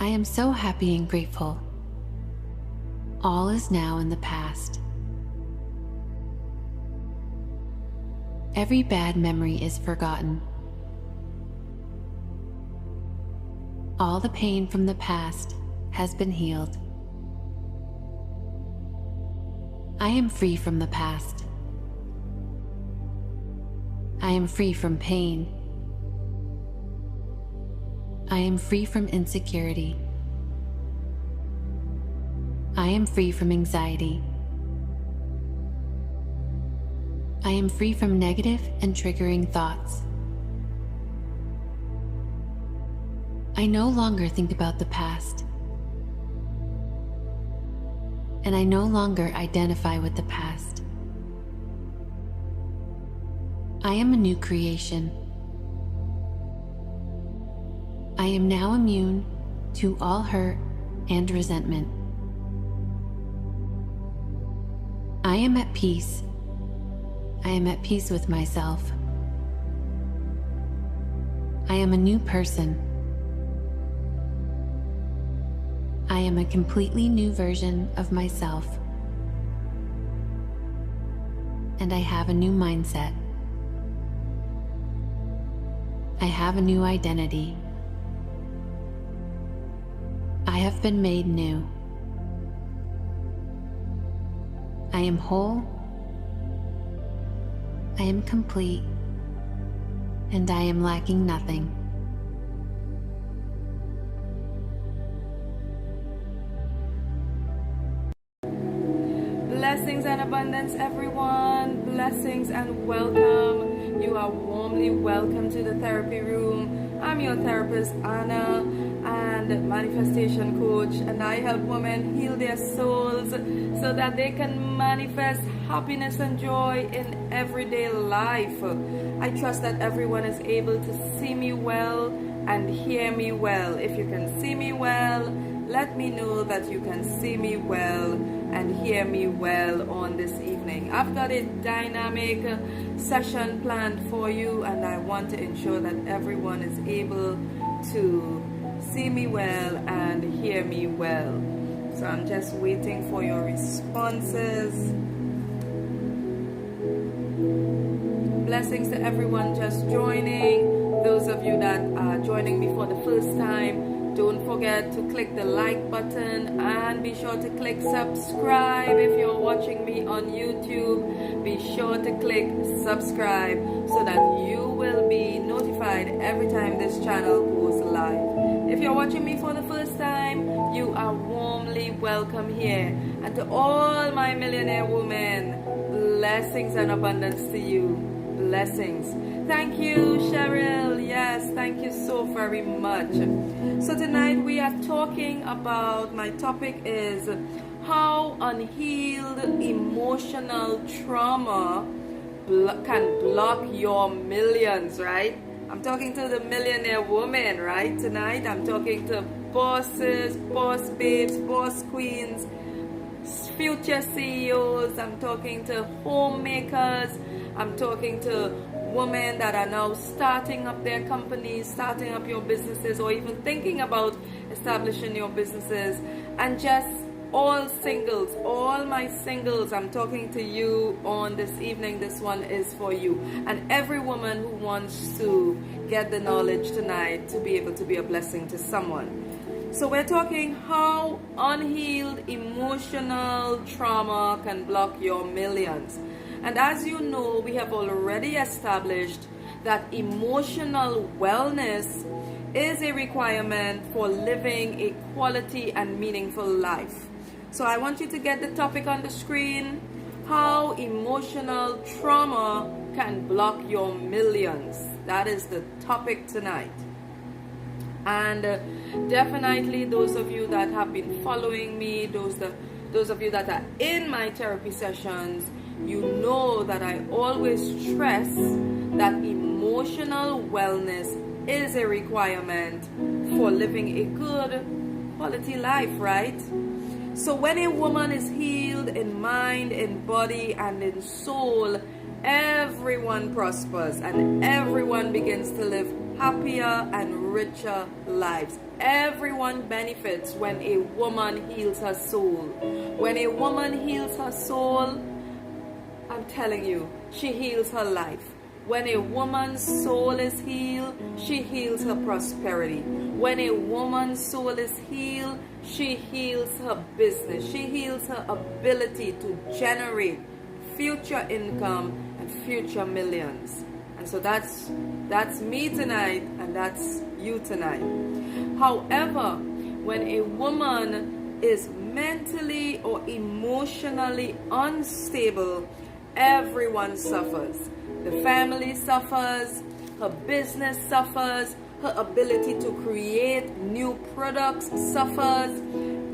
I am so happy and grateful. All is now in the past. Every bad memory is forgotten. All the pain from the past has been healed. I am free from the past. I am free from pain. I am free from insecurity. I am free from anxiety. I am free from negative and triggering thoughts. I no longer think about the past, and I no longer identify with the past. I am a new creation. I am now immune to all hurt and resentment. I am at peace. I am at peace with myself. I am a new person. I am a completely new version of myself. And I have a new mindset. I have a new identity. I have been made new. I am whole. I am complete. And I am lacking nothing. Blessings and abundance, everyone. Blessings and welcome. You are warmly welcome to the therapy room. I'm your therapist, Anna, and manifestation coach, and I help women heal their souls so that they can manifest happiness and joy in everyday life. I trust that everyone is able to see me well and hear me well. If you can see me well, let me know that you can see me well and hear me well on this evening. I've got a dynamic session planned for you, and I want to ensure that everyone is able to see me well and hear me well. So I'm just waiting for your responses. Blessings to everyone just joining. Those of you that are joining me for the first time, don't forget to click the like button and be sure to click subscribe. If you're watching me on YouTube, be sure to click subscribe so that you will be notified every time this channel goes live. If you're watching me for the first time, you are warmly welcome here. And to all my millionaire women, blessings and abundance to you. Blessings. Thank you, Cheryl. Yes, thank you so very much. So tonight we are talking about, my topic is how unhealed emotional trauma can block your millions, right? I'm talking to the millionaire woman, right? Tonight I'm talking to bosses, boss babes, boss queens, future CEOs. I'm talking to homemakers. I'm talking to women that are now starting up their companies, starting up your businesses, or even thinking about establishing your businesses, and just all singles, all my singles. I'm talking to you on this evening. This one is for you, and every woman who wants to get the knowledge tonight to be able to be a blessing to someone. So we're talking how unhealed emotional trauma can block your millions. And as you know, we have already established that emotional wellness is a requirement for living a quality and meaningful life. So I want you to get the topic on the screen: how emotional trauma can block your millions. That is the topic tonight. And definitely those of you that have been following me, those of you that are in my therapy sessions, you know that I always stress that emotional wellness is a requirement for living a good quality life, right? So when a woman is healed in mind, in body, and in soul, everyone prospers and everyone begins to live happier and richer lives. Everyone benefits when a woman heals her soul. When a woman heals her soul, I'm telling you, she heals her life. When a woman's soul is healed, she heals her prosperity. When a woman's soul is healed, she heals her business. She heals her ability to generate future income and future millions. And so that's me tonight, and that's you tonight. However, when a woman is mentally or emotionally unstable, everyone suffers. The family suffers, her business suffers, her ability to create new products suffers.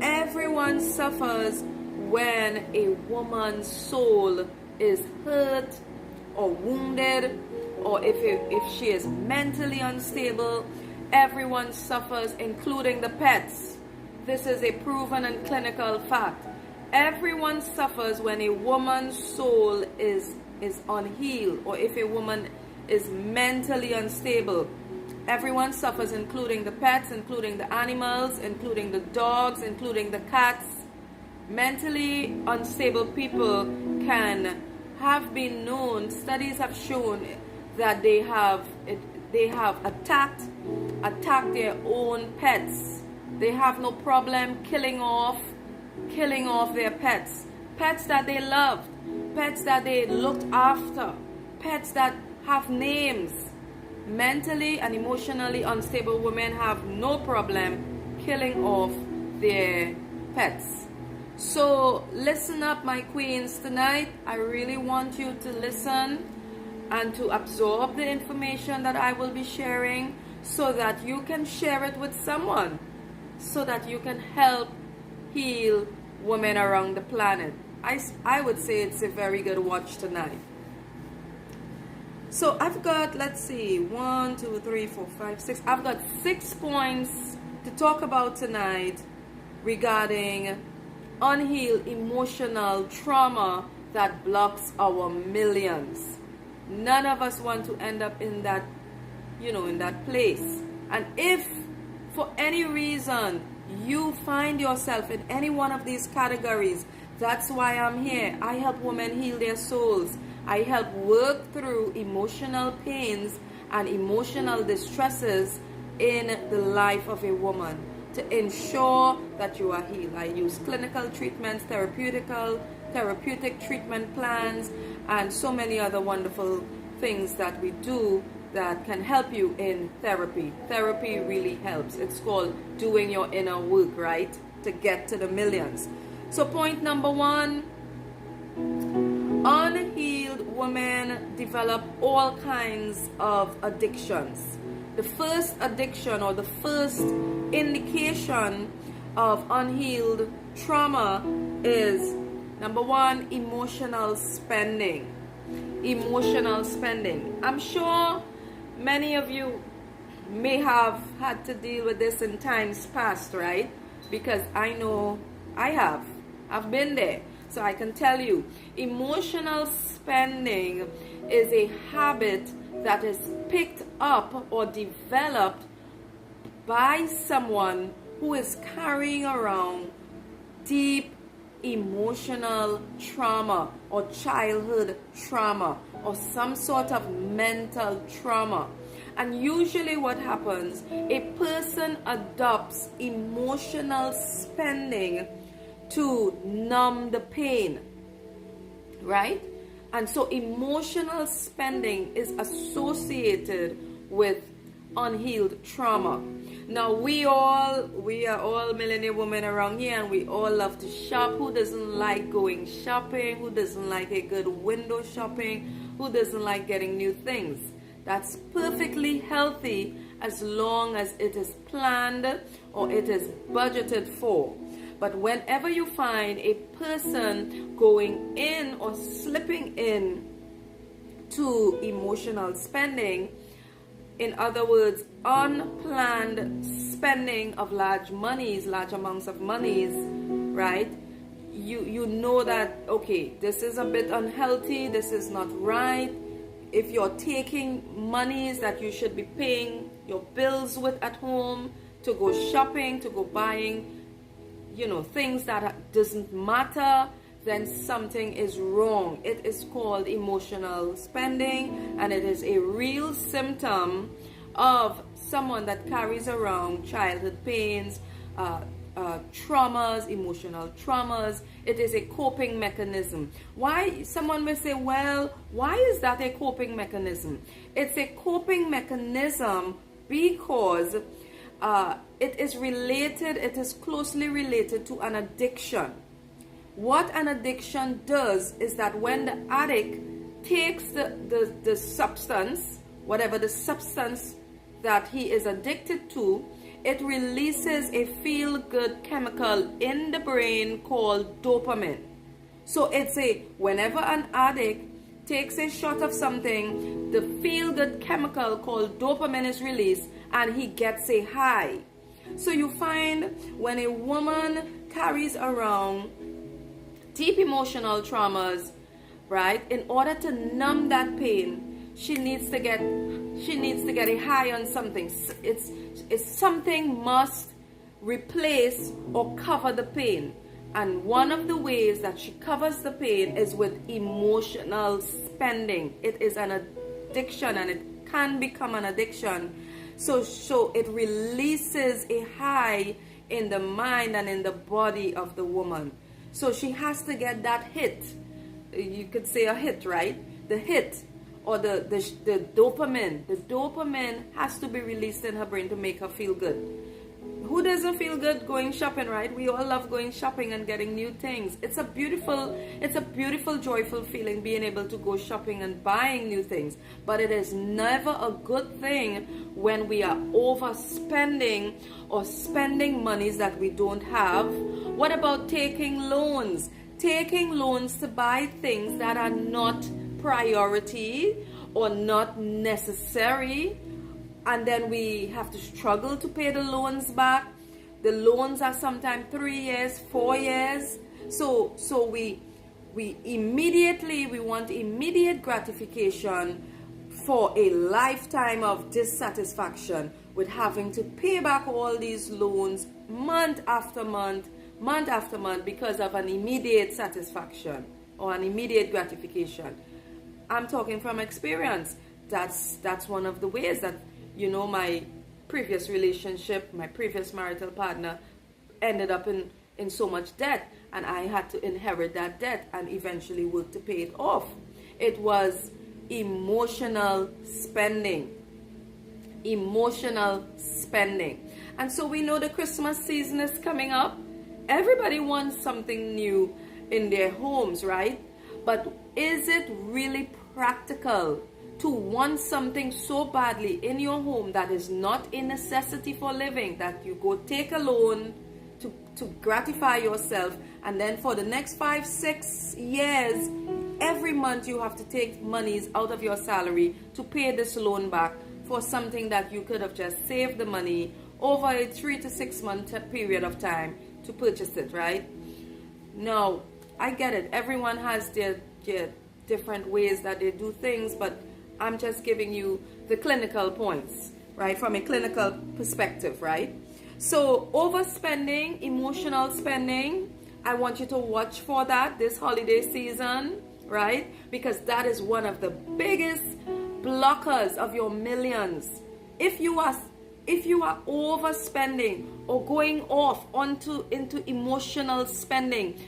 Everyone suffers when a woman's soul is hurt or wounded, or if she is mentally unstable. Everyone suffers, including the pets. This is a proven and clinical fact. Everyone suffers when a woman's soul is unhealed, or if a woman is mentally unstable. Everyone suffers, including the pets, including the animals, including the dogs, including the cats. Mentally unstable people have been known, studies have shown that they have attacked their own pets. They have no problem killing off their pets that they loved, pets that they looked after, pets that have names. Mentally and emotionally unstable women have no problem killing off their pets. So listen up, my queens, tonight. I really want you to listen and to absorb the information that I will be sharing, so that you can share it with someone, so that you can help heal women around the planet. I would say it's a very good watch tonight. So I've got, let's see, 1, 2, 3, 4, 5, 6. I've got 6 points to talk about tonight regarding unhealed emotional trauma that blocks our millions. None of us want to end up in that, in that place. And if for any reason you find yourself in any one of these categories, that's why I'm here. I help women heal their souls. I help work through emotional pains and emotional distresses in the life of a woman to ensure that you are healed. I use clinical treatments, therapeutic treatment plans, and so many other wonderful things that we do that can help you in therapy. Therapy really helps. It's called doing your inner work, right? To get to the millions. So point number 1, unhealed women develop all kinds of addictions. The first addiction, or the first indication of unhealed trauma, is number 1, emotional spending. Emotional spending. I'm sure many of you may have had to deal with this in times past, right? Because I know I have. I've been there. So I can tell you, emotional spending is a habit that is picked up or developed by someone who is carrying around deep emotional trauma or childhood trauma or some sort of mental trauma. And usually what happens, a person adopts emotional spending to numb the pain, right? And so emotional spending is associated with unhealed trauma. Now we are all millionaire women around here, and we all love to shop. Who doesn't like going shopping? Who doesn't like a good window shopping? Who doesn't like getting new things? That's perfectly healthy as long as it is planned or it is budgeted for. But whenever you find a person going in or slipping in to emotional spending, in other words, unplanned spending of large amounts of monies, right? You know that, okay, this is a bit unhealthy, this is not right. If you're taking monies that you should be paying your bills with at home, to go shopping, to go buying, things that doesn't matter, then something is wrong. It is called emotional spending, and it is a real symptom of someone that carries around childhood pains, traumas, emotional traumas. It is a coping mechanism. Why? Someone may say, well, why is that a coping mechanism? It's a coping mechanism because it is closely related to an addiction. What an addiction does is that when the addict takes the substance, whatever the substance that he is addicted to, it releases a feel-good chemical in the brain called dopamine. So whenever an addict takes a shot of something, the feel-good chemical called dopamine is released and he gets a high. So you find when a woman carries around deep emotional traumas, right, in order to numb that pain, she needs to get a high on something. It's something must replace or cover the pain. And one of the ways that she covers the pain is with emotional spending. It is an addiction, and it can become an addiction. So it releases a high in the mind and in the body of the woman. So she has to get that hit. You could say a hit, right? The hit, or the dopamine. The dopamine has to be released in her brain to make her feel good. Who doesn't feel good going shopping, right? We all love going shopping and getting new things. It's a beautiful, joyful feeling being able to go shopping and buying new things. But it is never a good thing when we are overspending or spending monies that we don't have. What about taking loans? Taking loans to buy things that are not priority or not necessary, and then we have to struggle to pay the loans back. The loans are sometimes 3 years, 4 years. So we want immediate gratification for a lifetime of dissatisfaction with having to pay back all these loans month after month because of an immediate satisfaction or an immediate gratification. I'm talking from experience. That's one of the ways that, my previous relationship, my previous marital partner ended up in so much debt, and I had to inherit that debt and eventually work to pay it off. It was emotional spending. And so we know the Christmas season is coming up. Everybody wants something new in their homes, right? But is it really practical to want something so badly in your home that is not a necessity for living, that you go take a loan to gratify yourself, and then for the next 5-6 years, every month you have to take monies out of your salary to pay this loan back for something that you could have just saved the money over a 3 to 6 month period of time to purchase it, right? Now, I get it. Everyone has their different ways that they do things, but I'm just giving you the clinical points, right? From a clinical perspective, right? So overspending, emotional spending, I want you to watch for that this holiday season, right? Because that is one of the biggest blockers of your millions. If you are overspending or going off into emotional spending,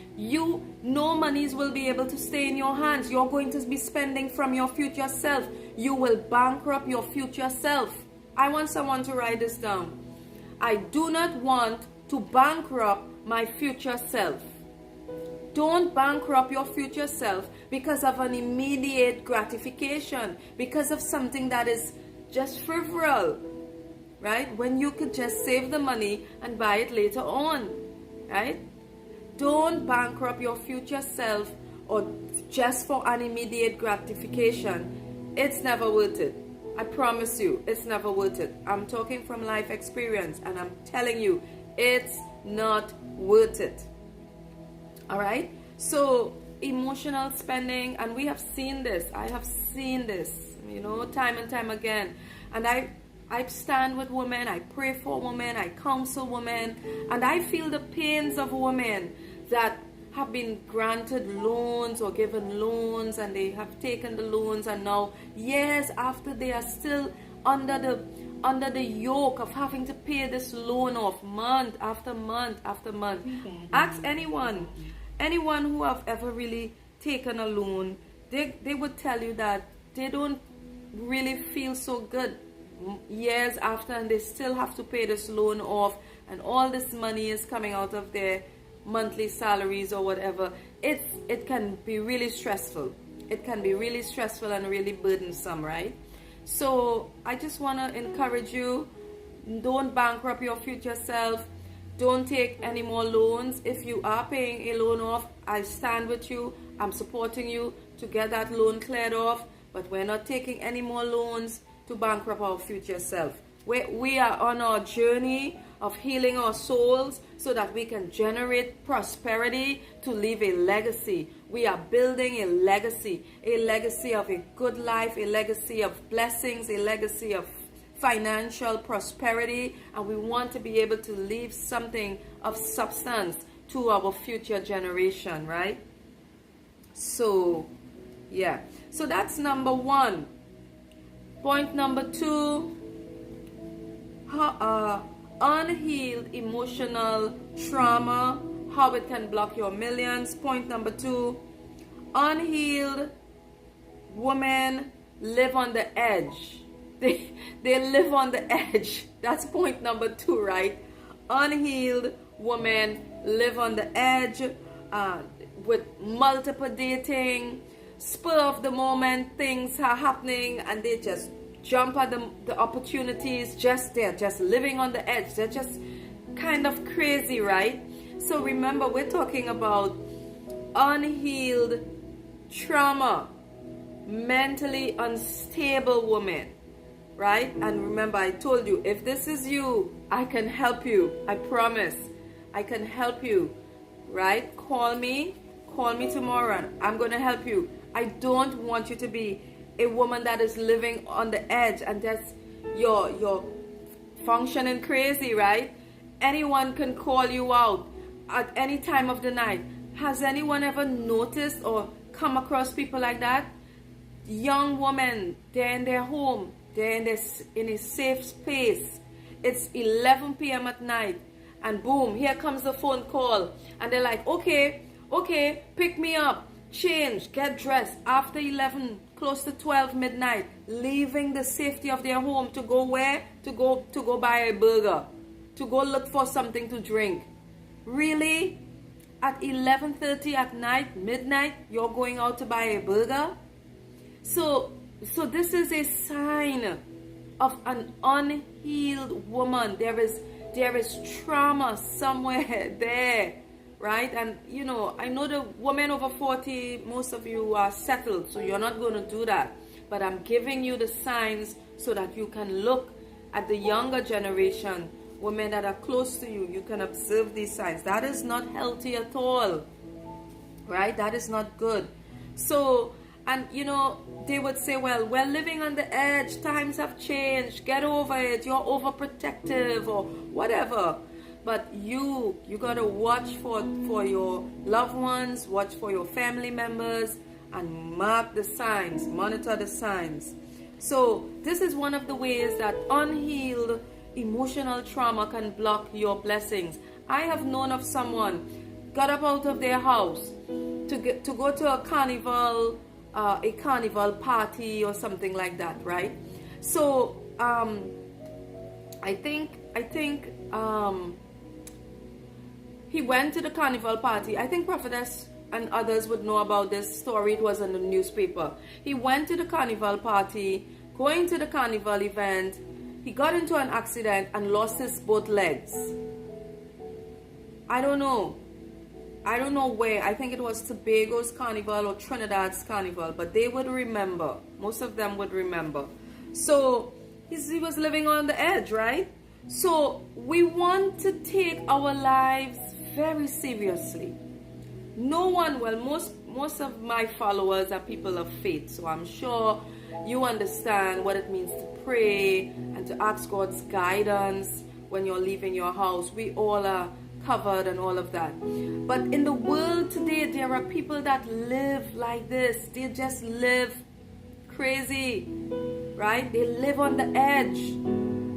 no monies will be able to stay in your hands. You're going to be spending from your future self. You will bankrupt your future self. I want someone to write this down. I do not want to bankrupt my future self. Don't bankrupt your future self because of an immediate gratification, because of something that is just frivolous. Right? When you could just save the money and buy it later on, right? Don't bankrupt your future self or just for an immediate gratification. It's never worth it. I promise you, it's never worth it. I'm talking from life experience, and I'm telling you, it's not worth it. All right? So emotional spending, and we have seen this. I have seen this, time and time again. And I stand with women, I pray for women, I counsel women, and I feel the pains of women that have been granted loans or given loans, and they have taken the loans, and now years after they are still under the yoke of having to pay this loan off month after month after month. Ask anyone who have ever really taken a loan, they would tell you that they don't really feel so good years after, and they still have to pay this loan off, and all this money is coming out of their monthly salaries or whatever. It can be really stressful. It can be really stressful and really burdensome, right? So I just want to encourage you, don't bankrupt your future self. Don't take any more loans. If you are paying a loan off, I stand with you. I'm supporting you to get that loan cleared off, but we're not taking any more loans to bankrupt our future self. We are on our journey of healing our souls so that we can generate prosperity to leave a legacy. We are building a legacy of a good life, a legacy of blessings, a legacy of financial prosperity, and we want to be able to leave something of substance to our future generation, right? So, yeah. So that's number one. Point number two, unhealed emotional trauma, how it can block your millions. Point number two, unhealed women live on the edge. They live on the edge. That's point number two, right? Unhealed women live on the edge with multiple dating, spur of the moment, things are happening, and they just jump at the opportunities. They're just living on the edge. They're just kind of crazy, right? So remember, we're talking about unhealed trauma, mentally unstable women, right? And remember, I told you, if this is you, I can help you. I promise I can help you, right? Call me tomorrow. I'm going to help you. I don't want you to be a woman that is living on the edge and just you're functioning crazy, right? Anyone can call you out at any time of the night. Has anyone ever noticed or come across people like that? Young women, they're in their home, they're in a safe space. It's 11 p.m. at night, and boom, here comes the phone call, and they're like, okay, pick me up, change, get dressed. After 11, close to 12 midnight, leaving the safety of their home to go where? To go buy a burger, to go look for something to drink. Really? At 11:30 at night, midnight, you're going out to buy a burger? So this is a sign of an unhealed woman. There is trauma somewhere there, right? And you know, I know the women over 40, most of you are settled, so you're not going to do that. But I'm giving you the signs so that you can look at the younger generation, women that are close to you. You can observe these signs. That is not healthy at all, right? That is not good. So, and you know, they would say, well, we're living on the edge, times have changed, get over it, you're overprotective or whatever. But you gotta watch for your loved ones, watch for your family members, and mark the signs, monitor the signs. So this is one of the ways that unhealed emotional trauma can block your blessings. I have known of someone got up out of their house to go to a carnival party or something like that, right? So I think he went to the carnival party. I think Prophetess and others would know about this story. It was in the newspaper. He went to the carnival party, going to the carnival event. He got into an accident and lost his both legs. I don't know where. I think it was Tobago's carnival or Trinidad's carnival, but they would remember. Most of them would remember. So he was living on the edge, right? So we want to take our lives very seriously. No one, well, most of my followers are people of faith, so I'm sure you understand what it means to pray and to ask God's guidance when you're leaving your house. We all are covered and all of that. But in the world today, there are people that live like this. They just live crazy, right? They live on the edge.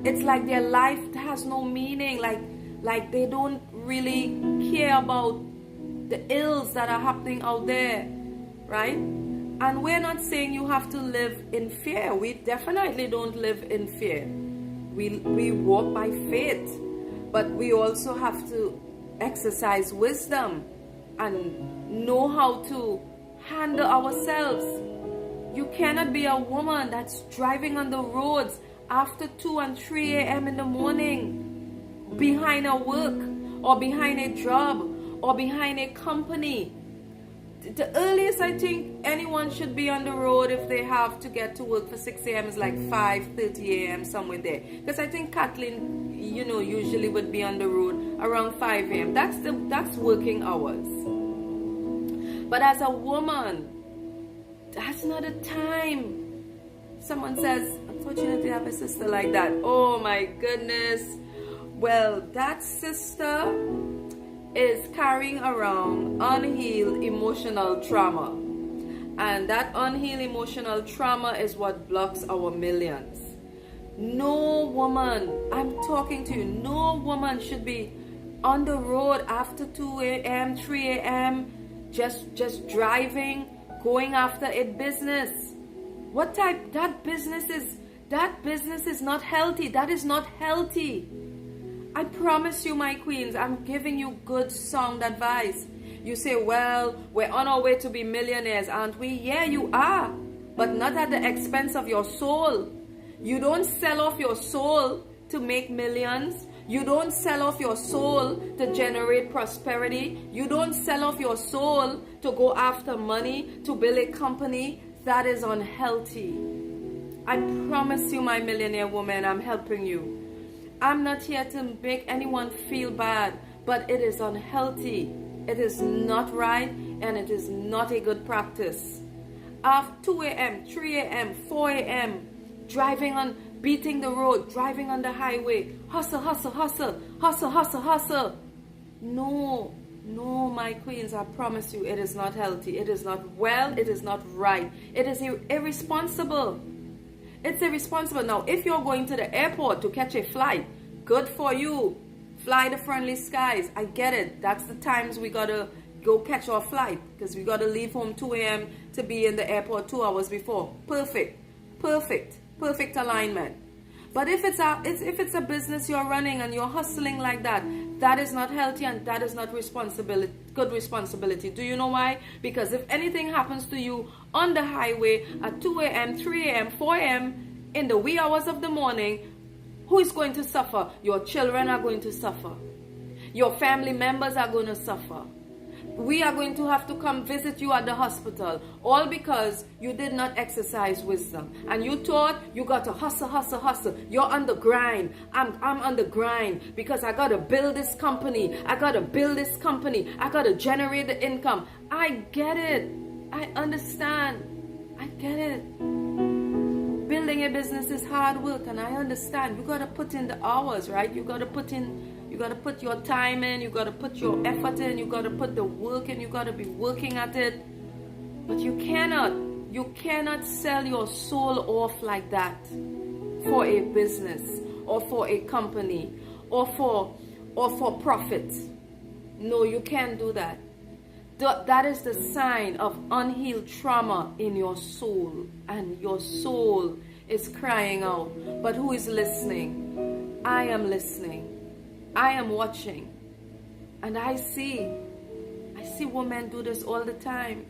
It's like their life has no meaning. Like they don't really care about the ills that are happening out there, right? And we're not saying you have to live in fear. We definitely don't live in fear. We walk by faith, but we also have to exercise wisdom and know how to handle ourselves. You cannot be a woman that's driving on the roads after 2 and 3 a.m. in the morning, behind a work or behind a job or behind a company. The earliest I think anyone should be on the road if they have to get to work for 6 a.m. is like 5:30 a.m. somewhere there. Because I think Kathleen, usually would be on the road around 5 a.m. That's working hours. But as a woman, that's not a time. Someone says, unfortunately I have a sister like that. Oh my goodness. Well, that sister is carrying around unhealed emotional trauma. And that unhealed emotional trauma is what blocks our millions. No woman, I'm talking to you, no woman should be on the road after 2 a.m., 3 a.m., just driving, going after a business. What type? That business is not healthy. That is not healthy. I promise you, my queens, I'm giving you good sound advice. You say, well, we're on our way to be millionaires, aren't we? Yeah, you are, but not at the expense of your soul. You don't sell off your soul to make millions. You don't sell off your soul to generate prosperity. You don't sell off your soul to go after money, to build a company. That is unhealthy. I promise you, my millionaire woman, I'm helping you. I'm not here to make anyone feel bad, but it is unhealthy. It is not right, and it is not a good practice. After 2 a.m., 3 a.m., 4 a.m., beating the road, driving on the highway, hustle. No, my queens, I promise you, it is not healthy. It is not well. It is not right. It is irresponsible. It's irresponsible. Now, if you're going to the airport to catch a flight, good for you. Fly the friendly skies. I get it. That's the times we gotta go catch our flight, because we gotta leave home 2 a.m. to be in the airport 2 hours before. Perfect alignment. But if it's a business you're running and you're hustling like that, that is not healthy, and that is not good responsibility. Do you know why? Because if anything happens to you on the highway at 2 a.m., 3 a.m., 4 a.m. in the wee hours of the morning, who is going to suffer? Your children are going to suffer. Your family members are going to suffer. We are going to have to come visit you at the hospital, all because you did not exercise wisdom. And you thought you got to hustle. You're on the grind. I'm on the grind because I got to build this company. I got to generate the income. I get it. I understand. I get it. Building a business is hard work, and I understand. You got to put in the hours, right? You got to put your time in, you got to put your effort in, you got to put the work in, you got to be working at it. But you cannot sell your soul off like that for a business or for a company or for profit. No, you can't do that. That is the sign of unhealed trauma in your soul, and your soul is crying out. But who is listening? I am listening. I am watching, and I see women do this all the time,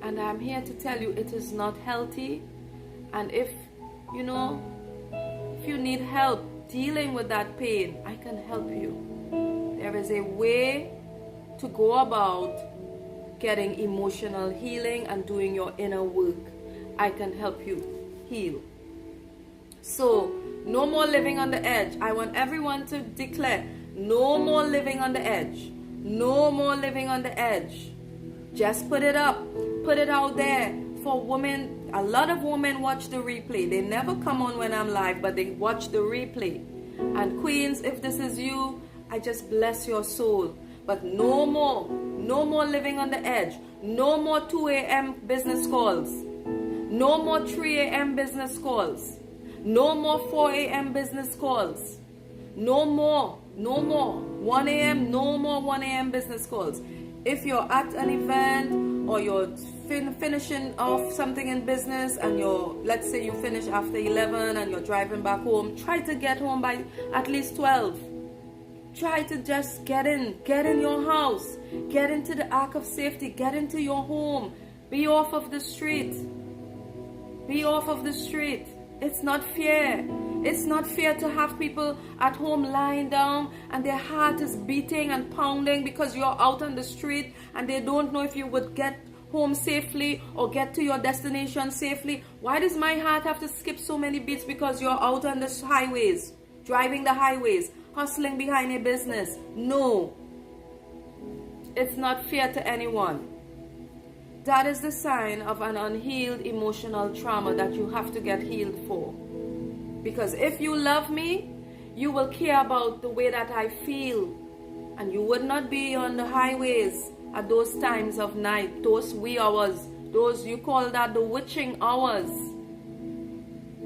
and I'm here to tell you it is not healthy. And if you need help dealing with that pain, I can help you. There is a way to go about getting emotional healing and doing your inner work. I can help you heal. So, no more living on the edge. I want everyone to declare, no more living on the edge. No more living on the edge. Just put it up. Put it out there for women, a lot of women watch the replay. They never come on when I'm live, but they watch the replay. And queens, if this is you, I just bless your soul. But no more living on the edge. No more 2 a.m. business calls. No more 3 a.m. business calls. No more 4 a.m. business calls. No more 1 a.m. No more 1 a.m. business calls. If you're at an event or you're finishing off something in business and let's say you finish after 11 and you're driving back home, try to get home by at least 12. Try to just get in your house, get into the ark of safety, get into your home, be off of the street. Be off of the street. It's not fair. It's not fair to have people at home lying down and their heart is beating and pounding because you're out on the street and they don't know if you would get home safely or get to your destination safely. Why does my heart have to skip so many beats because you're out on the highways, driving the highways, hustling behind a business? No. It's not fair to anyone. That is the sign of an unhealed emotional trauma that you have to get healed for. Because if you love me, you will care about the way that I feel. And you would not be on the highways at those times of night, those wee hours. You call that the witching hours.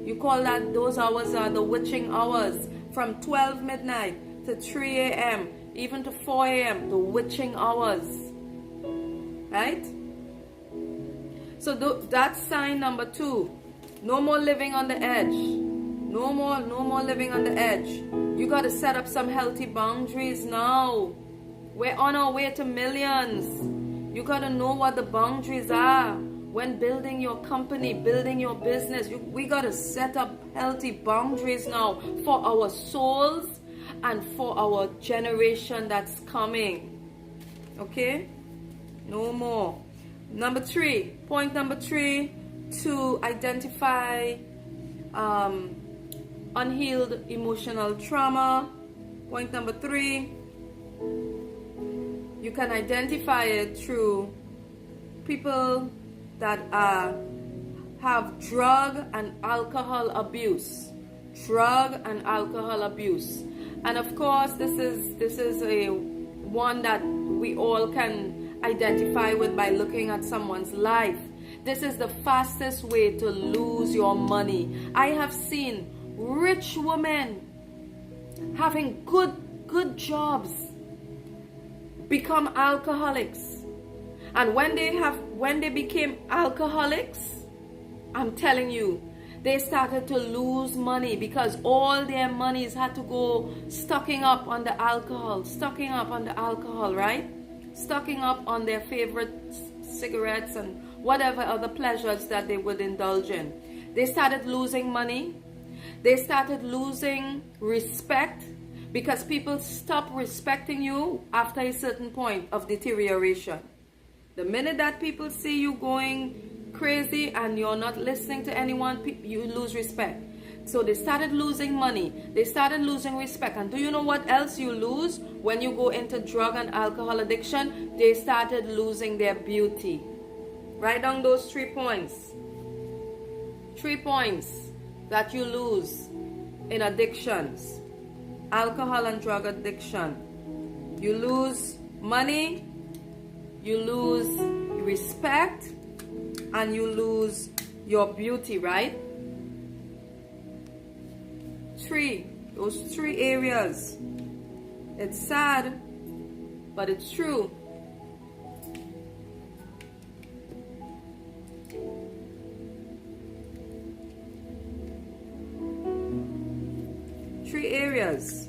You call that those hours are the witching hours. From 12 midnight to 3 a.m., even to 4 a.m., the witching hours. Right? So that's sign number 2. No more living on the edge. No more living on the edge. You got to set up some healthy boundaries now. We're on our way to millions. You got to know what the boundaries are. When building your company, building your business, we got to set up healthy boundaries now for our souls and for our generation that's coming. Okay? No more. Point number 3, to identify unhealed emotional trauma. Point number 3, you can identify it through people that have drug and alcohol abuse. And of course, this is a one that we all can identify with by looking at someone's life. This is the fastest way to lose your money. I have seen rich women having good jobs become alcoholics. And when they became alcoholics, I'm telling you, they started to lose money because all their monies had to go stocking up on the alcohol, right? Stocking up on their favorite cigarettes and whatever other pleasures that they would indulge in. They started losing money. They started losing respect because people stop respecting you after a certain point of deterioration. The minute that people see you going crazy and you're not listening to anyone, you lose respect. So they started losing money. They started losing respect. And do you know what else you lose when you go into drug and alcohol addiction? They started losing their beauty. Write down those 3 points. 3 points that you lose in addictions. Alcohol and drug addiction. You lose money, you lose respect, and you lose your beauty, right? Those 3 areas. It's sad, but it's true. Three areas.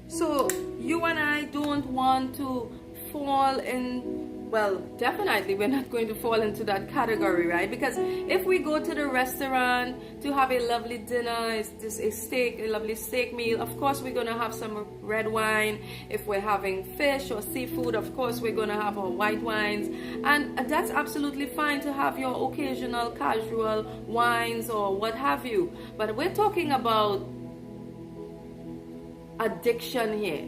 So you and I don't want to fall in, well, definitely we're not going to fall into that category, right? Because if we go to the restaurant to have a lovely dinner, it's a lovely steak meal, of course we're going to have some red wine. If we're having fish or seafood, of course we're going to have our white wines. And that's absolutely fine to have your occasional casual wines or what have you. But we're talking about addiction here.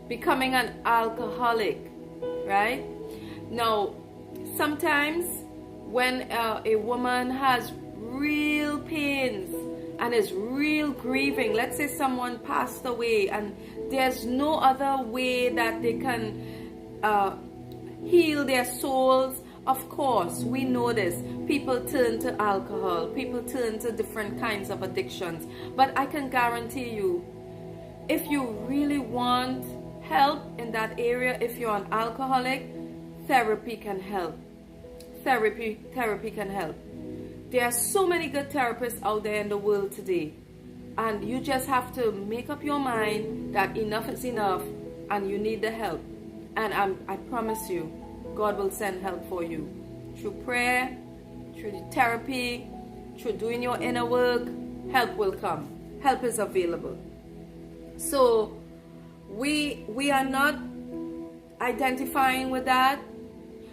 Becoming an alcoholic, right? Now, sometimes when a woman has real pains and is real grieving. Let's say someone passed away and there's no other way that they can heal their souls. Of course, we know this. People turn to alcohol. People turn to different kinds of addictions. But I can guarantee you, if you really want help in that area, if you're an alcoholic, therapy can help. Therapy can help. There are so many good therapists out there in the world today. And you just have to make up your mind that enough is enough and you need the help. And I promise you, God will send help for you. Through prayer, through therapy, through doing your inner work, help will come. Help is available. So we are not identifying with that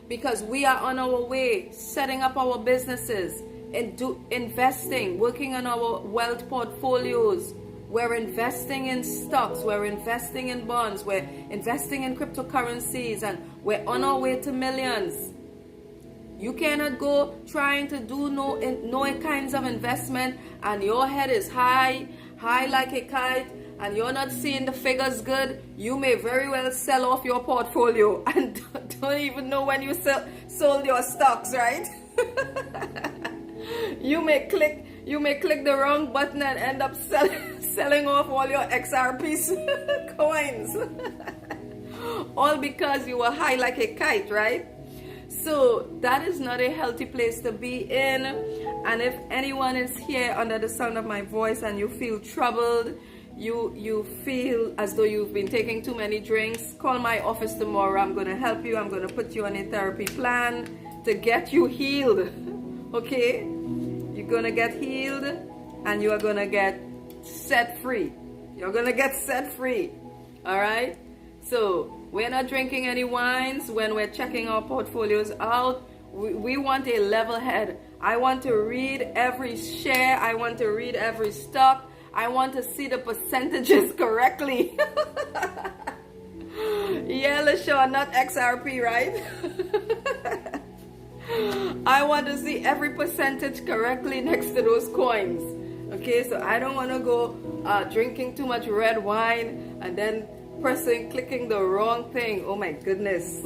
because we are on our way, setting up our businesses, investing, working on our wealth portfolios. We're investing in stocks, we're investing in bonds, we're investing in cryptocurrencies, and we're on our way to millions. You cannot go trying to do no kinds of investment and your head is high like a kite, and you're not seeing the figures good. You may very well sell off your portfolio and don't even know when you sold your stocks, right? You may click the wrong button and end up selling off all your XRP coins. All because you were high like a kite, right? So that is not a healthy place to be in. And if anyone is here under the sound of my voice and you feel troubled, you feel as though you've been taking too many drinks, call my office tomorrow. I'm going to help you. I'm going to put you on a therapy plan to get you healed. Okay? You're going to get healed and you are going to get set free. You're going to get set free. All right? So we're not drinking any wines when we're checking our portfolios out. We want a level head. I want to read every share. I want to read every stock. I want to see the percentages correctly. Yeah, LaShawn, not XRP, right? I want to see every percentage correctly next to those coins. Okay, so I don't want to go drinking too much red wine and then clicking the wrong thing. Oh my goodness.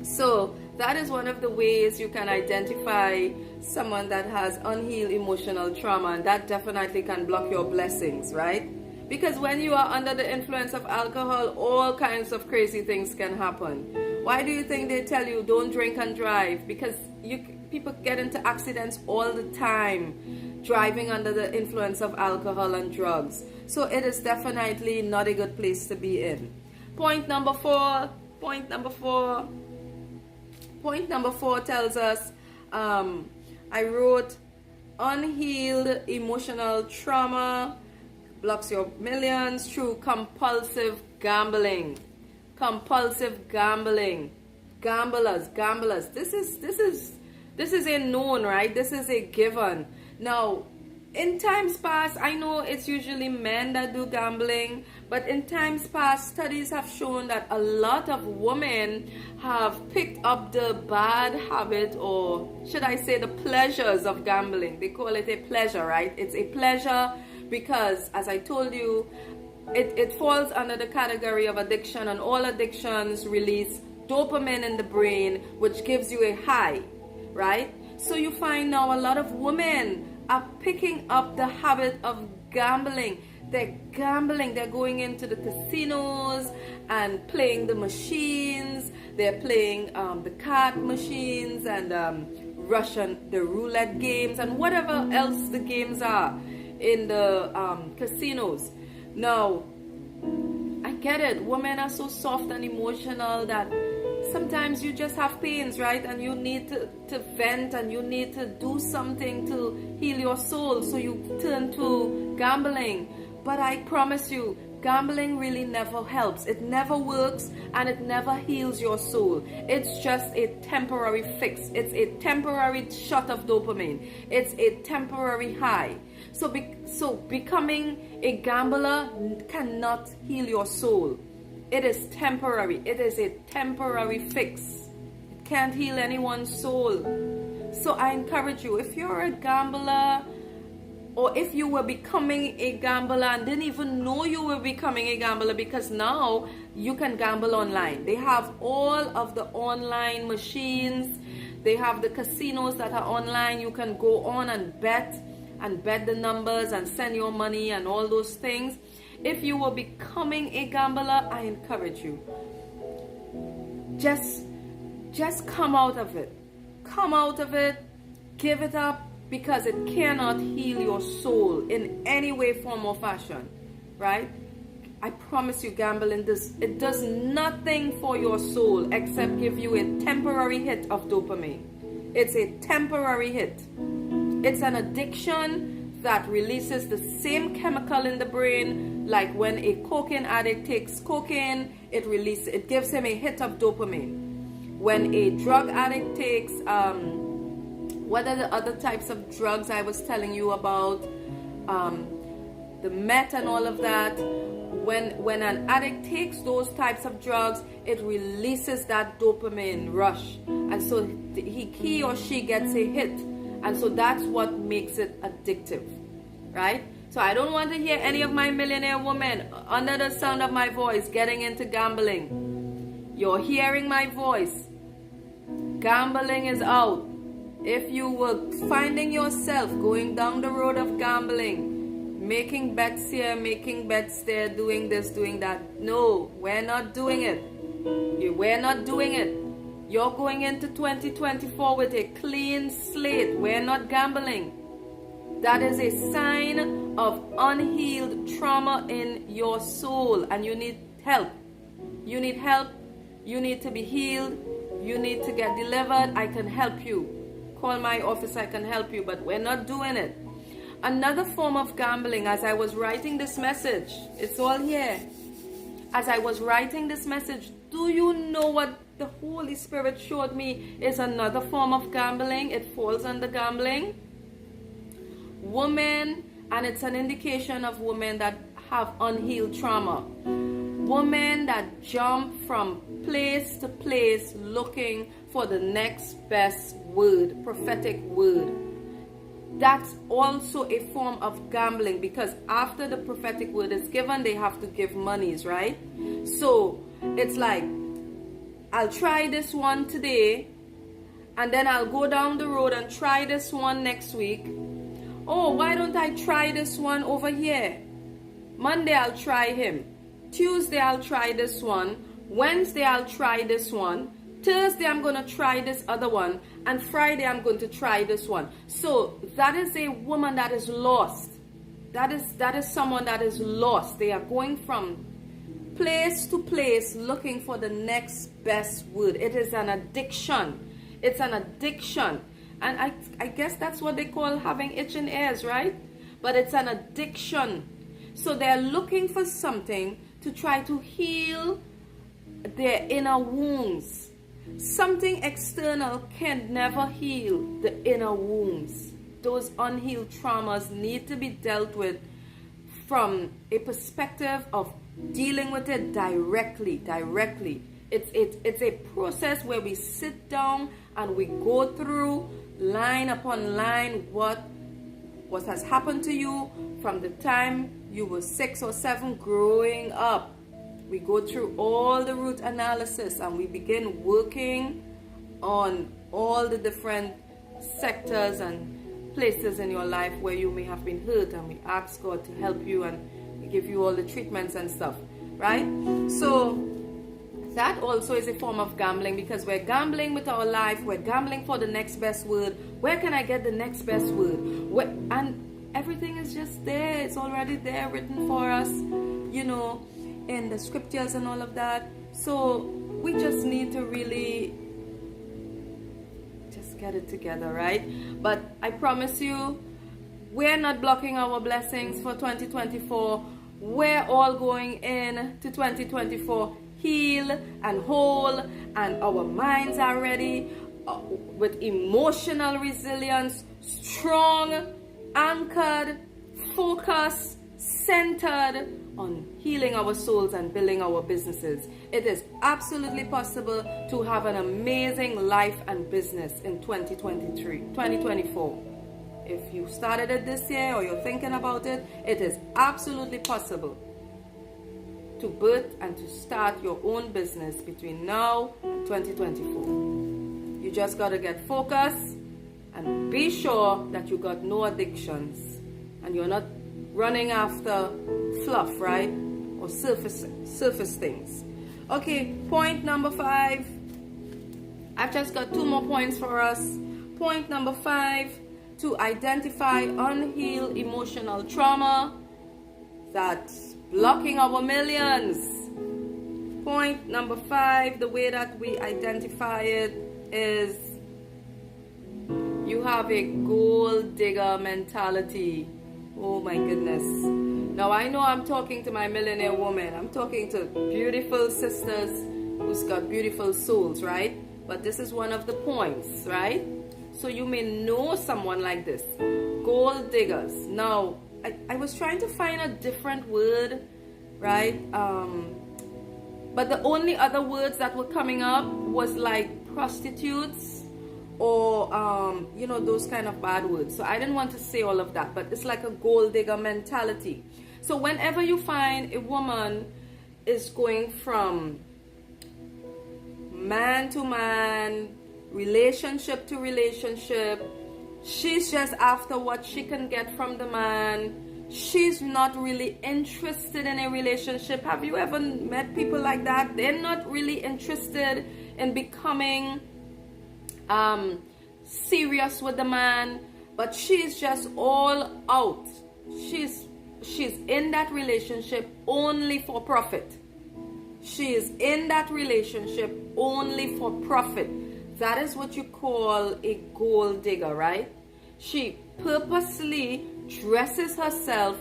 So that is one of the ways you can identify someone that has unhealed emotional trauma, and that definitely can block your blessings, right? Because when you are under the influence of alcohol, all kinds of crazy things can happen. Why do you think they tell you don't drink and drive? Because people get into accidents all the time driving under the influence of alcohol and drugs. So it is definitely not a good place to be in. Point number four tells us, I wrote, unhealed emotional trauma blocks your millions through compulsive gambling. Compulsive gambling. Gamblers. This is a known, right? This is a given. Now, in times past, I know it's usually men that do gambling, but in times past, studies have shown that a lot of women have picked up the bad habit, or should I say the pleasures of gambling. They call it a pleasure, right? It's a pleasure because, as I told you, it falls under the category of addiction, and all addictions release dopamine in the brain, which gives you a high, right? So you find now a lot of women are picking up the habit of gambling. They're gambling. They're going into the casinos and playing the machines. They're playing the card machines and the roulette games and whatever else the games are in the casinos. Now, I get it. Women are so soft and emotional that sometimes you just have pains, right? And you need to vent and you need to do something to heal your soul. So you turn to gambling. But I promise you, gambling really never helps. It never works and it never heals your soul. It's just a temporary fix. It's a temporary shot of dopamine. It's a temporary high. So becoming a gambler cannot heal your soul. It is temporary. It is a temporary fix. It can't heal anyone's soul. So I encourage you, if you're a gambler, or if you were becoming a gambler and didn't even know you were becoming a gambler, because now you can gamble online. They have all of the online machines. They have the casinos that are online. You can go on and bet the numbers and send your money and all those things. If you were becoming a gambler, I encourage you, just come out of it. Come out of it. Give it up, because it cannot heal your soul in any way, form, or fashion, right? I promise you, gambling it does nothing for your soul except give you a temporary hit of dopamine. It's a temporary hit. It's an addiction that releases the same chemical in the brain, like when a cocaine addict takes cocaine, it gives him a hit of dopamine. When a drug addict takes what are the other types of drugs I was telling you about? The meth and all of that. When an addict takes those types of drugs, it releases that dopamine rush. And so he or she gets a hit. And so that's what makes it addictive, right? So I don't want to hear any of my millionaire women under the sound of my voice getting into gambling. You're hearing my voice. Gambling is out. If you were finding yourself going down the road of gambling, making bets here, making bets there, doing this, doing that, no, we're not doing it. We're not doing it. You're going into 2024 with a clean slate. We're not gambling. That is a sign of unhealed trauma in your soul, and you need help. You need help. You need to be healed. You need to get delivered. I can help you. Call my office, I can help you, but we're not doing it. Another form of gambling, as I was writing this message, it's all here. As I was writing this message, do you know what the Holy Spirit showed me is another form of gambling? It falls under gambling. Women, and it's an indication of women that have unhealed trauma. Women that jump from place to place looking for the next best word, prophetic word. That's also a form of gambling, because after the prophetic word is given, they have to give monies, right? So it's like, I'll try this one today, and then I'll go down the road and try this one next week. Oh, why don't I try this one over here? Monday I'll try him. Tuesday I'll try this one. Wednesday I'll try this one. Thursday I'm going to try this other one, and Friday I'm going to try this one. So that is a woman that is lost. That is someone that is lost. They are going from place to place looking for the next best word. It is an addiction. It's an addiction. And I guess that's what they call having itching ears, right? But it's an addiction. So they're looking for something to try to heal their inner wounds. Something external can never heal the inner wounds. Those unhealed traumas need to be dealt with from a perspective of dealing with it directly. It's a process where we sit down and we go through line upon line what has happened to you from the time you were 6 or 7 growing up. We go through all the root analysis and we begin working on all the different sectors and places in your life where you may have been hurt, and we ask God to help you and give you all the treatments and stuff, right? So that also is a form of gambling, because we're gambling with our life. We're gambling for the next best word. Where can I get the next best word? And everything is just there. It's already there, written for us, in the scriptures and all of that. So we just need to really just get it together, right? But I promise you, we're not blocking our blessings for 2024. We're all going in to 2024 heal and whole, and our minds are ready with emotional resilience, strong, anchored, focused, centered on healing our souls and building our businesses. It is absolutely possible to have an amazing life and business in 2024. If you started it this year or you're thinking about it, it is absolutely possible to birth and to start your own business between now and 2024. You just got to get focused and be sure that you got no addictions and you're not running after fluff, right? Or surface things. Okay, point number 5. I've just got 2 more points for us. Point number 5, to identify unhealed emotional trauma that's blocking our millions. Point number 5, the way that we identify it is you have a gold digger mentality. Oh my goodness. Now I know I'm talking to my millionaire woman. I'm talking to beautiful sisters who's got beautiful souls, right? But this is one of the points, right? So you may know someone like this. Gold diggers. Now, I was trying to find a different word, right? But the only other words that were coming up was like prostitutes or, those kind of bad words. So I didn't want to say all of that, but it's like a gold digger mentality. So whenever you find a woman is going from man to man, relationship to relationship, she's just after what she can get from the man. She's not really interested in a relationship. Have you ever met people like that? They're not really interested in becoming serious with the man, but she's just all out. She's in that relationship only for profit. She is in that relationship only for profit. That is what you call a gold digger, right? She purposely dresses herself,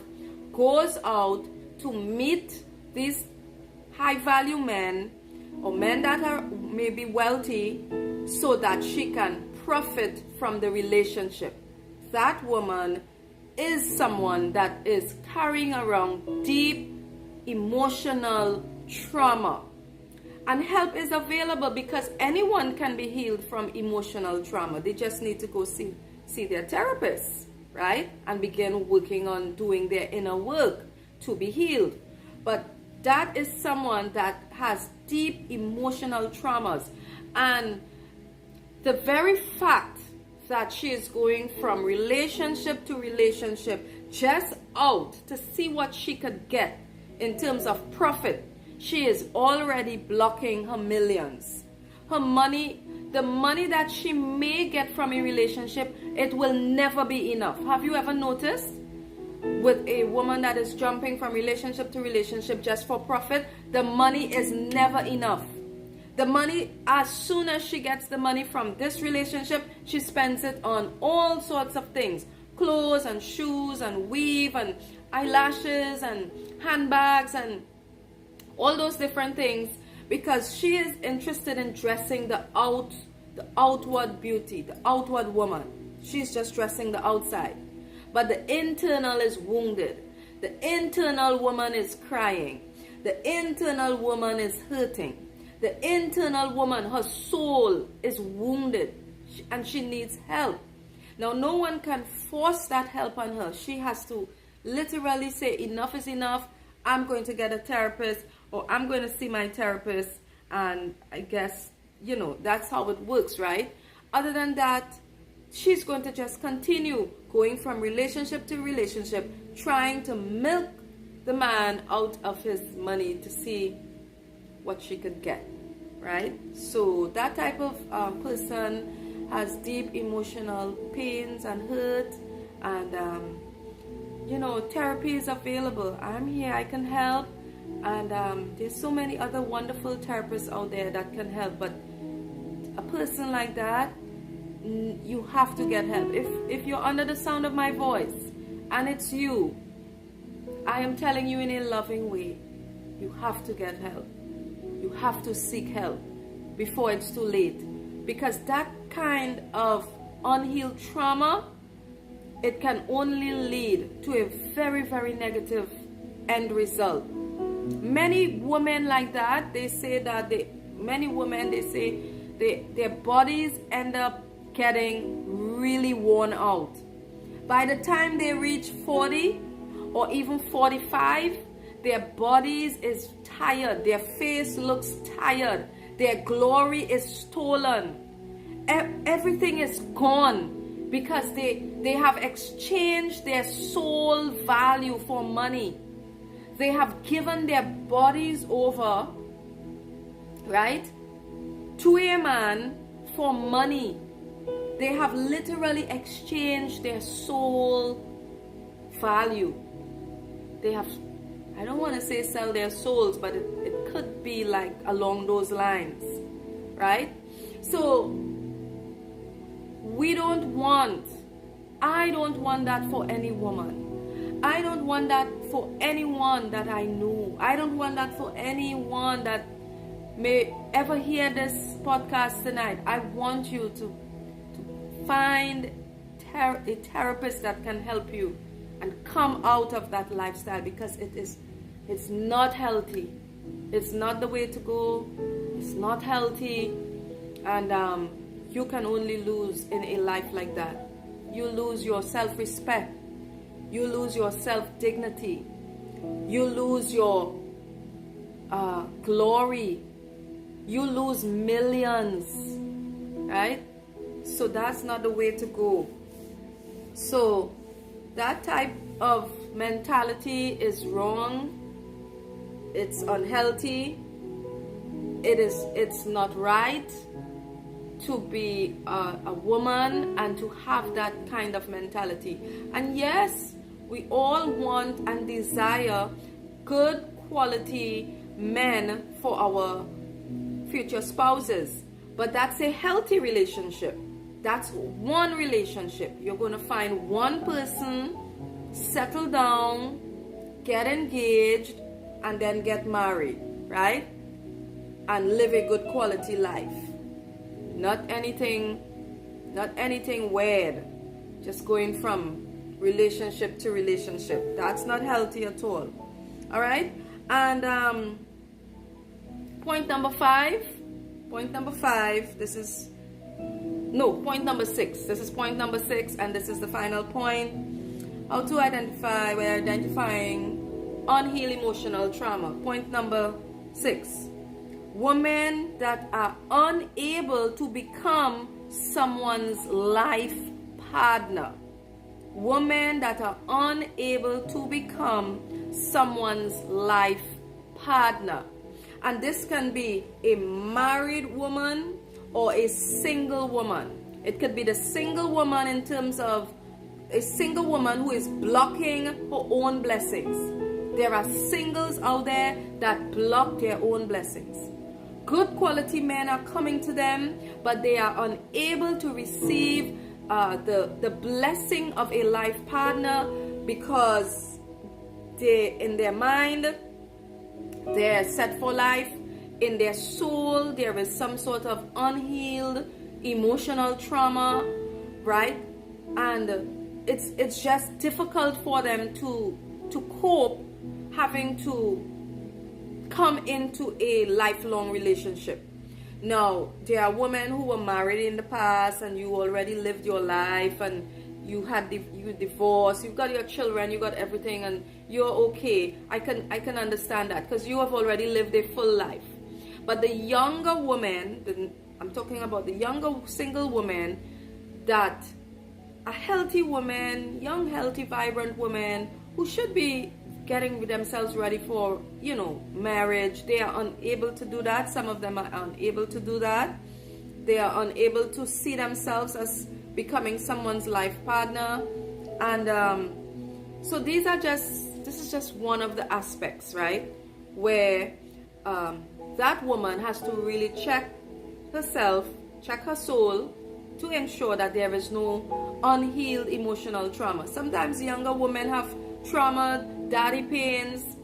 goes out to meet these high value men or men that are maybe wealthy so that she can profit from the relationship. That woman is someone that is carrying around deep emotional trauma. And help is available because anyone can be healed from emotional trauma. They just need to go see their therapist, right? And begin working on doing their inner work to be healed. But that is someone that has deep emotional traumas. And the very fact that she is going from relationship to relationship just out to see what she could get in terms of profit, she is already blocking her millions. Her money, the money that she may get from a relationship, it will never be enough. Have you ever noticed? With a woman that is jumping from relationship to relationship just for profit, the money is never enough. The money, as soon as she gets the money from this relationship, she spends it on all sorts of things. Clothes and shoes and weave and eyelashes and handbags and all those different things, because she is interested in dressing the outward beauty, the outward woman. She's just dressing the outside. But the internal is wounded. The internal woman is crying. The internal woman is hurting. The internal woman, her soul is wounded and she needs help. Now, no one can force that help on her. She has to literally say, enough is enough. I'm going to get a therapist, or I'm going to see my therapist. And I guess, that's how it works, right? Other than that, she's going to just continue going from relationship to relationship, trying to milk the man out of his money to see what she could get, right? So that type of person has deep emotional pains and hurt, and therapy is available. I'm here, I can help, and there's so many other wonderful therapists out there that can help. But a person like that, you have to get help. If you're under the sound of my voice and it's you, I am telling you in a loving way, you have to get help. You have to seek help before it's too late, because that kind of unhealed trauma it can only lead to a very, very negative end result. Many women like that, they say that their bodies end up getting really worn out. By the time they reach 40 or even 45, their bodies is tired, their face looks tired, their glory is stolen, everything is gone, because they have exchanged their soul value for money. They have given their bodies over, right, to a man for money. They have literally exchanged their soul value. They have, I don't want to say sell their souls, but it could be like along those lines, right? So I don't want that for any woman. I don't want that for anyone that I know. I don't want that for anyone that may ever hear this podcast tonight. I want you to find a therapist that can help you and come out of that lifestyle, because it's not healthy. It's not the way to go. It's not healthy. And you can only lose in a life like that. You lose your self-respect. You lose your self-dignity. You lose your glory. You lose millions, right? So that's not the way to go. So that type of mentality is wrong. It's unhealthy. It's not right to be a woman and to have that kind of mentality. And yes, we all want and desire good quality men for our future spouses, but that's a healthy relationship. That's one relationship. You're going to find one person, settle down, get engaged, and then get married, right? And live a good quality life. Not anything weird. Just going from relationship to relationship. That's not healthy at all. All right? And point number 5. Point number 6. This is point number 6, and this is the final point. How to identify. We're identifying unhealed emotional trauma. Point number 6. Women that are unable to become someone's life partner. Women that are unable to become someone's life partner. And this can be a married woman or a single woman. It could be the single woman in terms of a single woman who is blocking her own blessings. There are singles out there that block their own blessings. Good quality men are coming to them, but they are unable to receive the blessing of a life partner, because in their mind, they're set for life. In their soul, there is some sort of unhealed emotional trauma, right? And it's just difficult for them to cope having to come into a lifelong relationship. Now, there are women who were married in the past and you already lived your life and you divorced, you've got your children, you got everything, and you're okay. I can understand that because you have already lived a full life. But the younger woman, I'm talking about the younger single woman, that a healthy woman, young, healthy, vibrant woman who should be getting themselves ready for, marriage. They are unable to do that. Some of them are unable to do that. They are unable to see themselves as becoming someone's life partner. And so this is just one of the aspects, right? Where that woman has to really check herself, check her soul, to ensure that there is no unhealed emotional trauma. Sometimes younger women have trauma, daddy pains,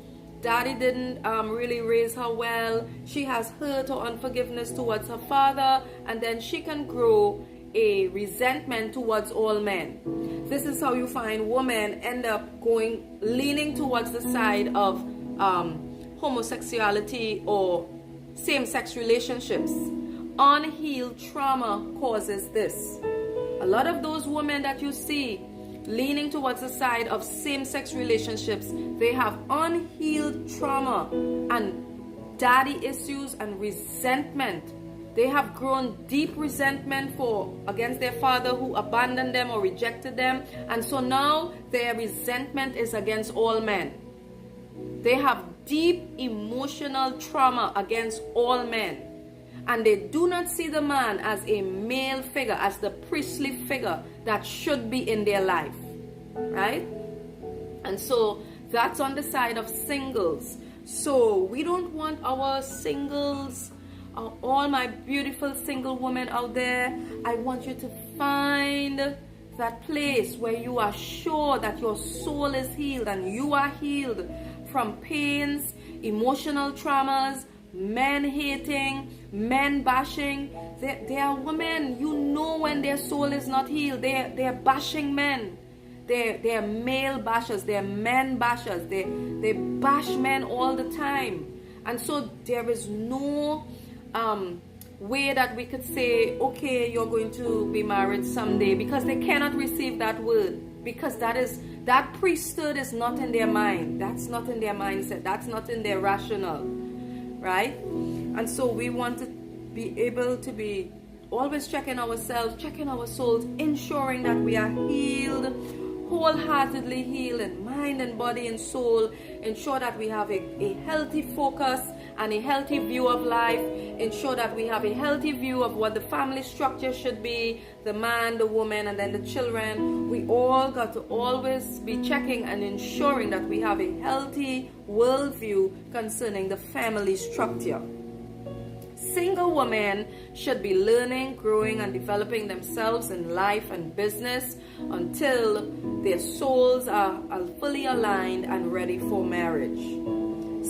daddy didn't really raise her well, she has hurt or unforgiveness towards her father, and then she can grow a resentment towards all men. This is how you find women end up leaning towards the side of homosexuality or same-sex relationships. Unhealed trauma causes this. A lot of those women that you see leaning towards the side of same-sex relationships, they have unhealed trauma and daddy issues and resentment. They have grown deep resentment against their father who abandoned them or rejected them, and so now their resentment is against all men. They have deep emotional trauma against all men, and they do not see the man as a male figure, as the priestly figure that should be in their life, right? And so that's on the side of singles. So we don't want our singles, all my beautiful single women out there, I want you to find that place where you are sure that your soul is healed and you are healed from pains, emotional traumas, men hating, men bashing. There are women, you know when their soul is not healed. They're bashing men. They're male bashers. They're men bashers. They bash men all the time. And so there is no way that we could say, okay, you're going to be married someday, because they cannot receive that word, because that priesthood is not in their mind. That's not in their mindset. That's not in their rational, right? And so we want to be able to be always checking ourselves, checking our souls, ensuring that we are healed, wholeheartedly healed in mind and body and soul. Ensure that we have a healthy focus and a healthy view of life. Ensure that we have a healthy view of what the family structure should be, the man, the woman, and then the children. We all got to always be checking and ensuring that we have a healthy worldview concerning the family structure. Single women should be learning, growing, and developing themselves in life and business until their souls are fully aligned and ready for marriage.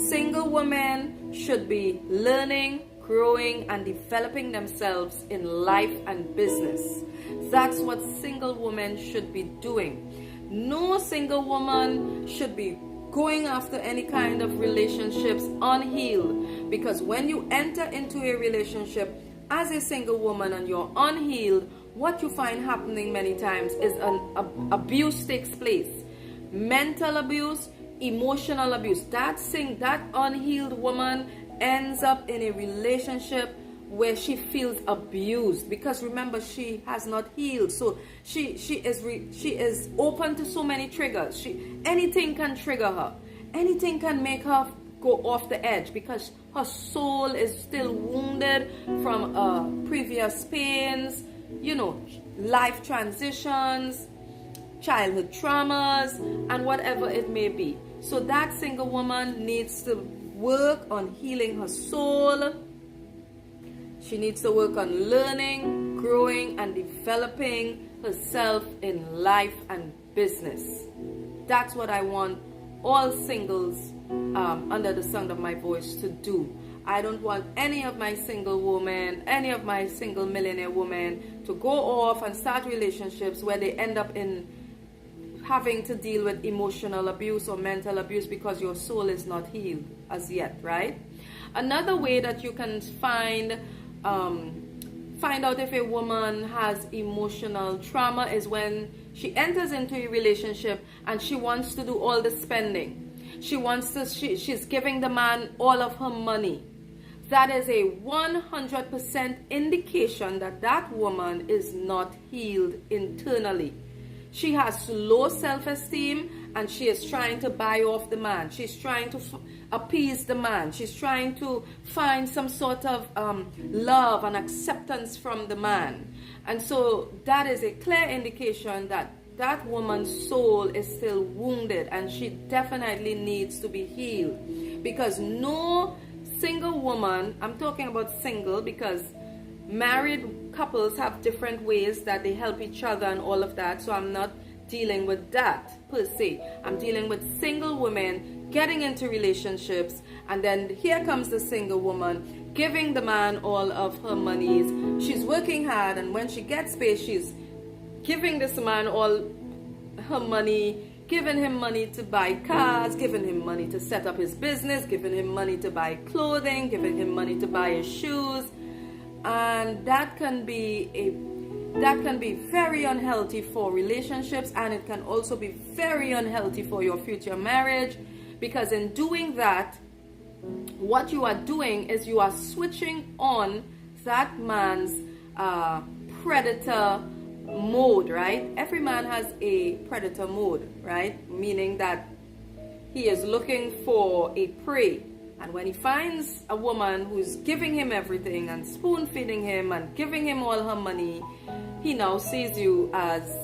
Single women should be learning, growing, and developing themselves in life and business. That's what single women should be doing. No single woman should be going after any kind of relationships unhealed, because when you enter into a relationship as a single woman and you're unhealed, what you find happening many times is abuse takes place. Mental abuse, emotional abuse. That unhealed woman ends up in a relationship where she feels abused, because remember, she has not healed. So she is open to so many triggers. Anything can trigger her. Anything can make her go off the edge, because her soul is still wounded from previous pains, life transitions, childhood traumas, and whatever it may be. So that single woman needs to work on healing her soul. She needs to work on learning, growing, and developing herself in life and business. That's what I want all singles under the sound of my voice to do. I don't want any of my single women, any of my single millionaire women to go off and start relationships where they end up in having to deal with emotional abuse or mental abuse because your soul is not healed as yet, right? Another way that you can find out if a woman has emotional trauma is when she enters into a relationship and she wants to do all the spending. She's giving the man all of her money. That is a 100% indication that that woman is not healed internally. She has low self-esteem and she is trying to buy off the man. She's trying to appease the man. She's trying to find some sort of love and acceptance from the man. And so that is a clear indication that that woman's soul is still wounded and she definitely needs to be healed. Because no single woman, I'm talking about single because married couples have different ways that they help each other and all of that, so I'm not dealing with that per se. I'm dealing with single women getting into relationships, and then here comes the single woman giving the man all of her monies. She's working hard, and when she gets paid, she's giving this man all her money, giving him money to buy cars, giving him money to set up his business, giving him money to buy clothing, giving him money to buy his shoes. And that can be very unhealthy for relationships, and it can also be very unhealthy for your future marriage, because in doing that, what you are doing is you are switching on that man's predator mode, right? Every man has a predator mode, right? Meaning that he is looking for a prey. And when he finds a woman who's giving him everything and spoon feeding him and giving him all her money, he now sees you as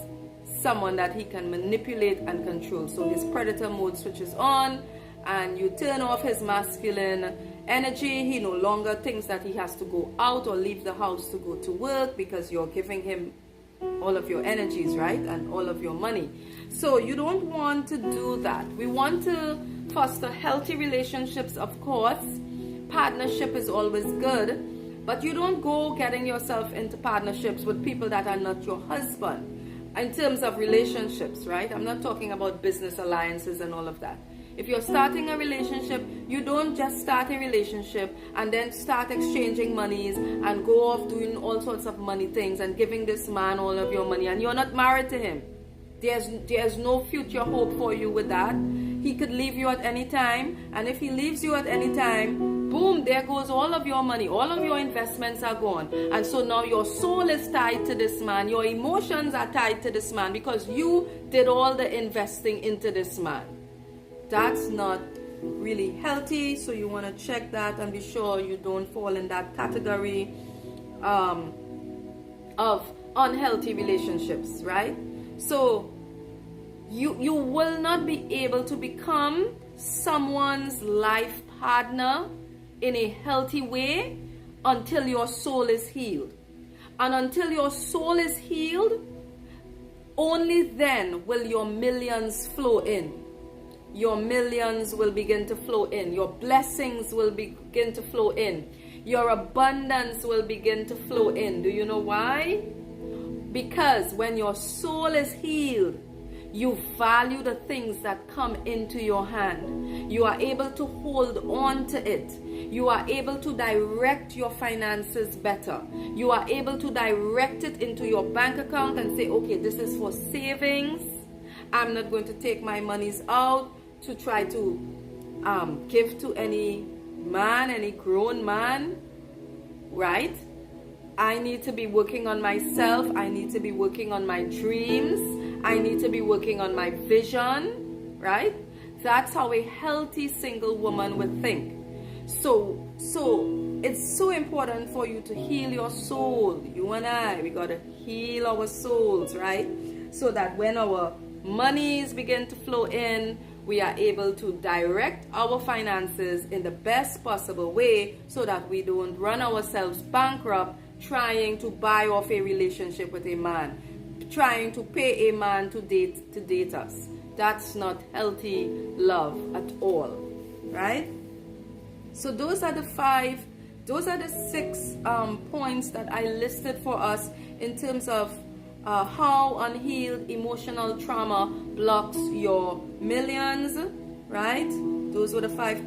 someone that he can manipulate and control. So his predator mode switches on, and you turn off his masculine energy. He no longer thinks that he has to go out or leave the house to go to work, because you're giving him all of your energies, right? And all of your money. So you don't want to do that. We want to foster healthy relationships, of course. Partnership is always good, but you don't go getting yourself into partnerships with people that are not your husband. In terms of relationships, right? I'm not talking about business alliances and all of that. If you're starting a relationship, you don't just start a relationship and then start exchanging monies and go off doing all sorts of money things and giving this man all of your money, and you're not married to him. There's no future hope for you with that. He could leave you at any time, and if he leaves you at any time, boom, there goes all of your money. All of your investments are gone. And so now your soul is tied to this man. Your emotions are tied to this man because you did all the investing into this man. That's not really healthy, so you want to check that and be sure you don't fall in that category of unhealthy relationships, right? So you will not be able to become someone's life partner in a healthy way until your soul is healed. And until your soul is healed, only then will your millions flow in. Your millions will begin to flow in. Your blessings will begin to flow in. Your abundance will begin to flow in. Do you know why? Because when your soul is healed, you value the things that come into your hand. You are able to hold on to it. You are able to direct your finances better. You are able to direct it into your bank account and say, okay, this is for savings. I'm not going to take my monies out to try to give to any man, any grown man, right? I need to be working on myself. I need to be working on my dreams. I need to be working on my vision, right? That's how a healthy single woman would think. So it's so important for you to heal your soul. You and I, we got to heal our souls, right? So that when our monies begin to flow in, we are able to direct our finances in the best possible way so that we don't run ourselves bankrupt trying to buy off a relationship with a man, trying to pay a man to date us. That's not healthy love at all, right? So those are the 6 points that I listed for us in terms of how unhealed emotional trauma blocks your millions, right? Those were the 6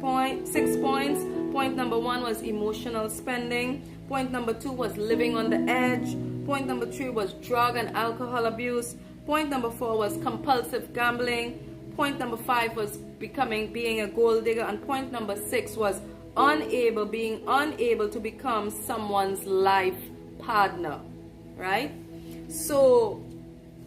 points. Point number 1 was emotional spending. Point number 2 was living on the edge. Point number 3 was drug and alcohol abuse. Point number 4 was compulsive gambling. Point number 5 was being a gold digger. And point number 6 was being unable to become someone's life partner, right? So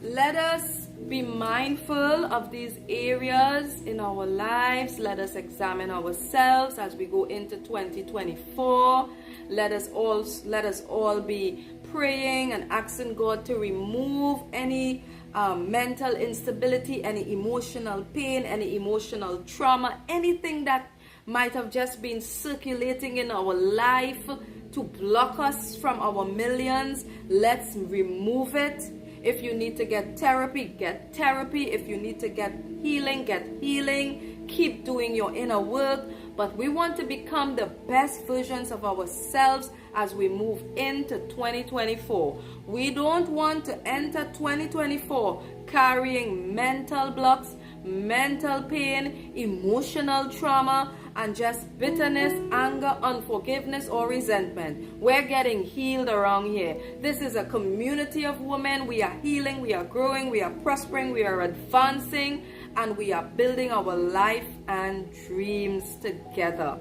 let us be mindful of these areas in our lives. Let us examine ourselves as we go into 2024. Let us all be praying and asking God to remove any mental instability, any emotional pain, any emotional trauma, anything that might have just been circulating in our life to block us from our millions. Let's remove it. If you need to get therapy, get therapy. If you need to get healing, get healing. Keep doing your inner work. but we want to become the best versions of ourselves as we move into 2024. We don't want to enter 2024 carrying mental blocks, mental pain, emotional trauma, and just bitterness, anger, unforgiveness, or resentment. We're getting healed around here. This is a community of women. We are healing, we are growing, we are prospering, we are advancing, and we are building our life and dreams together.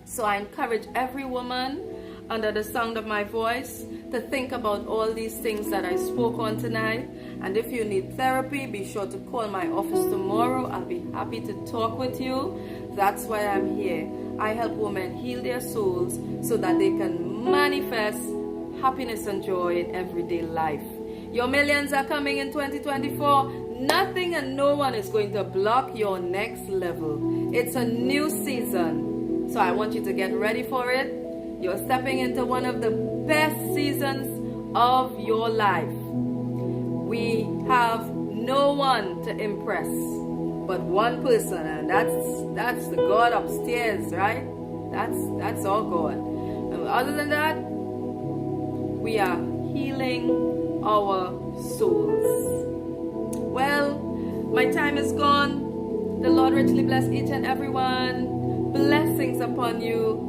So I encourage every woman under the sound of my voice to think about all these things that I spoke on tonight. And if you need therapy, be sure to call my office tomorrow. I'll be happy to talk with you. That's why I'm here. I help women heal their souls so that they can manifest happiness and joy in everyday life. Your millions are coming in 2024. Nothing and no one is going to block your next level. It's a new season, so I want you to get ready for it. You're stepping into one of the best seasons of your life. We have no one to impress but one person, and that's the God upstairs, right? That's our God. And other than that, we are healing our souls. Well, my time is gone. The Lord richly bless each and every one. Blessings upon you.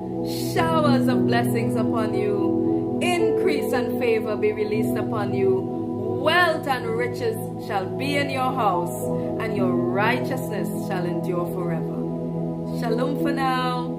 Showers of blessings upon you. Increase and favor be released upon you. Wealth and riches shall be in your house, and your righteousness shall endure forever. Shalom for now.